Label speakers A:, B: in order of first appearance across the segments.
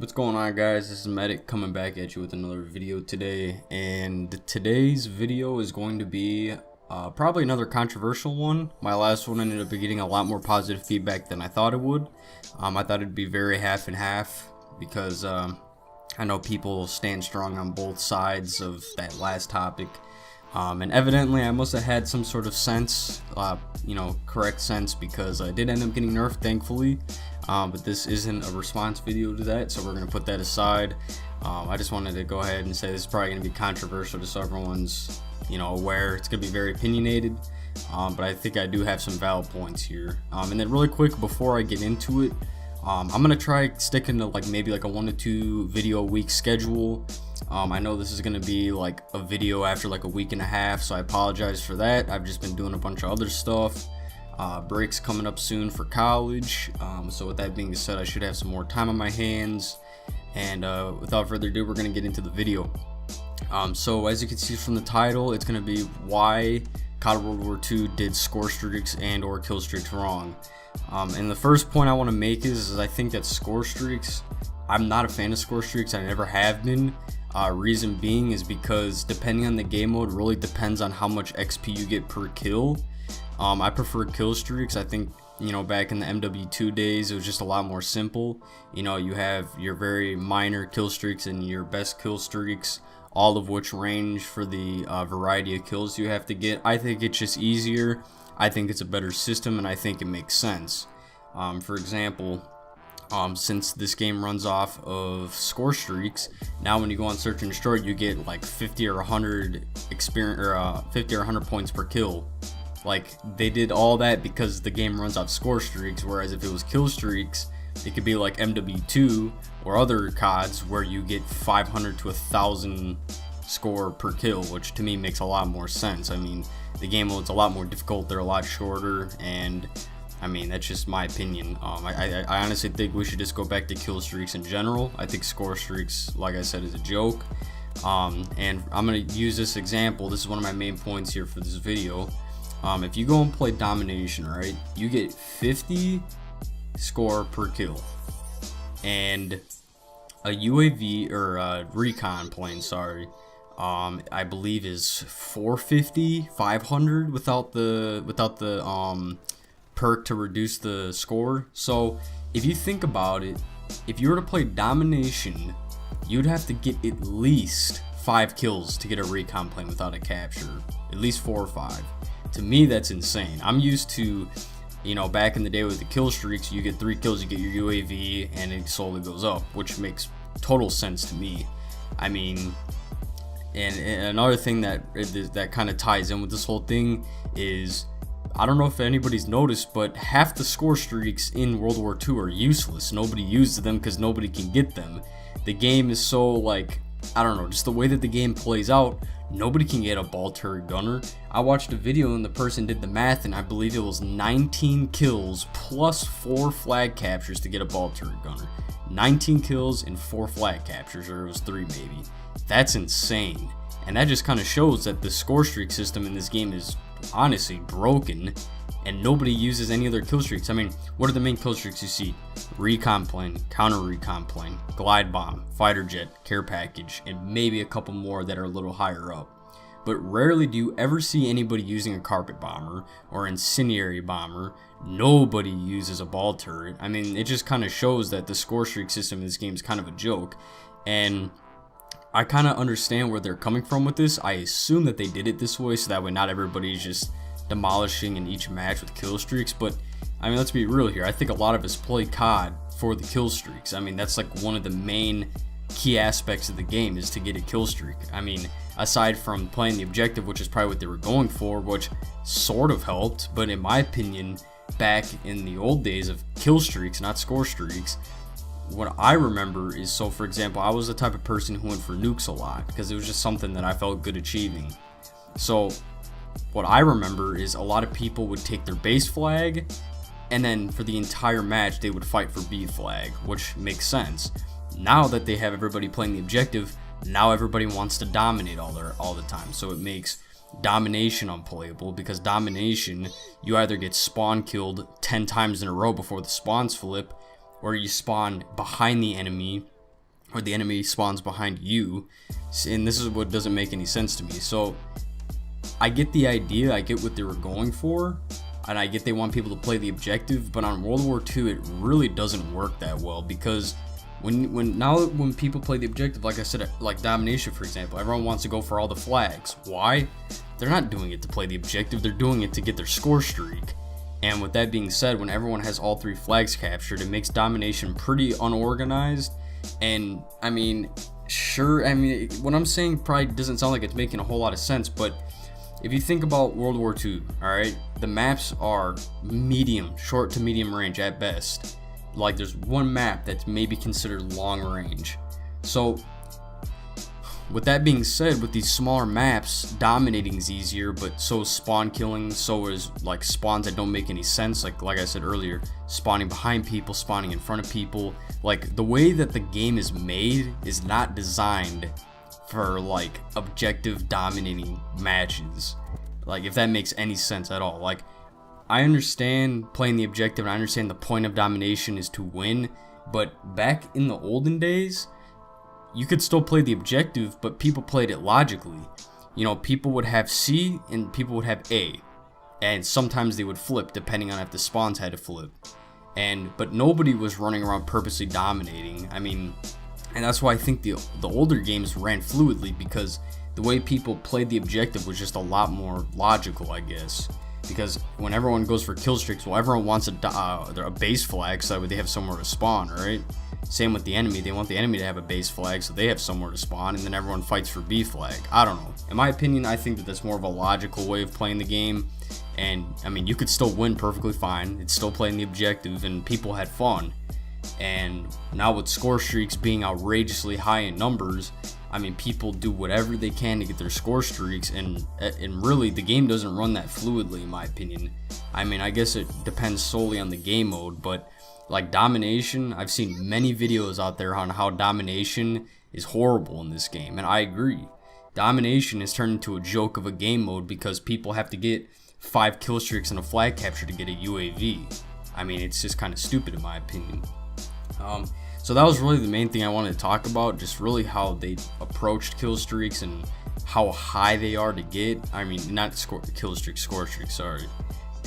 A: What's going on, guys? This is Medic coming back at you with another video today, and today's video is going to be probably another controversial one. My last one ended up getting a lot more positive feedback than I thought it would. I thought it'd be very half and half because I know people stand strong on both sides of that last topic. And evidently I must have had some sort of sense, correct sense, because I did end up getting nerfed, thankfully. But this isn't a response video to that, so we're going to put that aside. I just wanted to go ahead and say this is probably going to be controversial, just so everyone's, aware. It's going to be very opinionated, but I think I do have some valid points here. And then really quick, before I get into it, I'm going to try sticking to maybe a 1 to 2 video a week schedule. I know this is going to be like a video after a week and a half, so I apologize for that. I've just been doing a bunch of other stuff. Breaks coming up soon for college, so with that being said, I should have some more time on my hands, and without further ado, we're going to get into the video. So as you can see from the title, it's going to be why COD WW2 did Scorestreaks and or Killstreaks wrong. And the first point I want to make is I think that Scorestreaks, I'm not a fan of Scorestreaks. I never have been. Reason being is because depending on the game mode, really depends on how much XP you get per kill. I prefer Killstreaks. I think, back in the MW2 days, it was just a lot more simple. You have your very minor Killstreaks and your best Killstreaks, all of which range for the variety of kills you have to get. I think it's just easier. I think it's a better system, and I think it makes sense. For example, since this game runs off of Scorestreaks, now when you go on Search and Destroy, you get 50 or 100 experience, or 50 or 100 points per kill. They did all that because the game runs off Scorestreaks, whereas if it was Killstreaks, it could be like MW2 or other CODs where you get 500 to 1,000 score per kill, which to me makes a lot more sense. I mean, the game mode's a lot more difficult, they're a lot shorter, and I mean, that's just my opinion. I honestly think we should just go back to Killstreaks in general. I think Scorestreaks, like I said, is a joke. And I'm going to use this example. This is one of my main points here for this video. If you go and play Domination, right, you get 50 score per kill, and a UAV or a recon plane, sorry, I believe is 450, 500 without the perk to reduce the score. So if you think about it, if you were to play Domination, you'd have to get at least 5 kills to get a recon plane without a capture, at least 4 or 5. To me, that's insane. I'm used to, back in the day with the Killstreaks, you get 3 kills, you get your UAV, and it slowly goes up, which makes total sense to me. I mean, and another thing that kind of ties in with this whole thing is, I don't know if anybody's noticed, but half the Scorestreaks in World War II are useless. Nobody uses them because nobody can get them. The game is so, I don't know, just the way that the game plays out, nobody can get a ball turret gunner. I watched a video and the person did the math, and I believe it was 19 kills plus 4 flag captures to get a ball turret gunner. 19 kills and 4 flag captures, or it was 3 maybe. That's insane. And that just kind of shows that the Scorestreak system in this game is honestly broken, and nobody uses any other Killstreaks. I mean, what are the main Killstreaks you see? Recon plane, counter recon plane, glide bomb, fighter jet, care package, and maybe a couple more that are a little higher up. But rarely do you ever see anybody using a carpet bomber or incendiary bomber. Nobody uses a ball turret. I mean, it just kind of shows that the Scorestreak system in this game is kind of a joke, and I kind of understand where they're coming from with this. I assume that they did it this way so that way not everybody's just demolishing in each match with Killstreaks. But I mean, let's be real here. I think a lot of us play COD for the Killstreaks. I mean, that's one of the main key aspects of the game, is to get a Killstreak. I mean, aside from playing the objective, which is probably what they were going for, which sort of helped, but in my opinion, back in the old days of Killstreaks, not Scorestreaks, what I remember is, so for example, I was the type of person who went for nukes a lot because it was just something that I felt good achieving. So what I remember is a lot of people would take their base flag, and then for the entire match they would fight for B flag, which makes sense. Now that they have everybody playing the objective, now everybody wants to dominate all the time, so it makes Domination unplayable, because Domination, you either get spawn killed 10 times in a row before the spawns flip, or you spawn behind the enemy or the enemy spawns behind you, and this is what doesn't make any sense to me. So I get the idea, I get what they were going for, and I get they want people to play the objective, but on World War II it really doesn't work that well, because when people play the objective, like I said, like domination for example, everyone wants to go for all the flags. Why? They're not doing it to play the objective, they're doing it to get their score streak. And with that being said, when everyone has all 3 flags captured, it makes domination pretty unorganized. And I mean, sure, I mean, what I'm saying probably doesn't sound like it's making a whole lot of sense, but if you think about World War II, alright, the maps are medium, short to medium range at best. Like, there's one map that's maybe considered long range. So with that being said, with these smaller maps, dominating is easier, but so is spawn killing, so is like spawns that don't make any sense, like I said earlier, spawning behind people, spawning in front of people. Like, the way that the game is made is not designed for like objective dominating matches, like if that makes any sense at all. Like, I understand playing the objective and I understand the point of domination is to win, but back in the olden days you could still play the objective, but people played it logically. You know, people would have C and people would have A, and sometimes they would flip depending on if the spawns had to flip. But nobody was running around purposely dominating. I mean, and that's why I think the older games ran fluidly, because the way people played the objective was just a lot more logical, I guess. Because when everyone goes for Killstreaks, well, everyone wants a base flag so that way they have somewhere to spawn, right? Same with the enemy, they want the enemy to have a base flag so they have somewhere to spawn, and then everyone fights for B flag. I don't know. In my opinion, I think that that's more of a logical way of playing the game. And I mean, you could still win perfectly fine. It's still playing the objective, and people had fun. And now with score streaks being outrageously high in numbers, I mean, people do whatever they can to get their score streaks, and really the game doesn't run that fluidly, in my opinion. I mean, I guess it depends solely on the game mode, but like domination, I've seen many videos out there on how domination is horrible in this game, and I agree. Domination has turned into a joke of a game mode because people have to get 5 kill streaks and a flag capture to get a UAV. I mean, it's just kind of stupid in my opinion. So that was really the main thing I wanted to talk about, just really how they approached kill streaks and how high they are to get. I mean, not kill streaks, score streaks, sorry.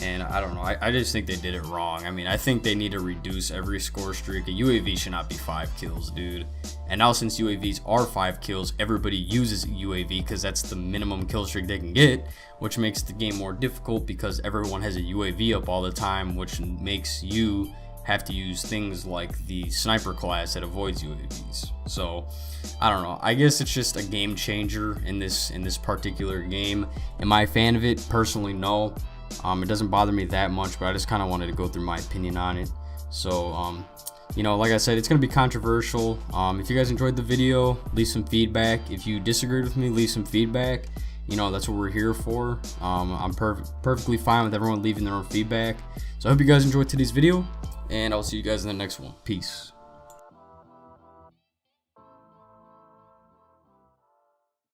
A: And I don't know, I just think they did it wrong. I mean, I think they need to reduce every score streak. A UAV should not be 5 kills, dude. And now since UAVs are 5 kills, everybody uses a UAV because that's the minimum kill streak they can get, which makes the game more difficult because everyone has a UAV up all the time, which makes you have to use things like the sniper class that avoids UAVs. So I don't know, I guess it's just a game changer in this particular game. Am I a fan of it? Personally, no. It doesn't bother me that much, but I just kind of wanted to go through my opinion on it. So you know, like I said, it's gonna be controversial. If you guys enjoyed the video, leave some feedback. If you disagreed with me, leave some feedback. You know, that's what we're here for. I'm perfectly fine with everyone leaving their own feedback. So I hope you guys enjoyed today's video, and I'll see you guys in the next one. Peace.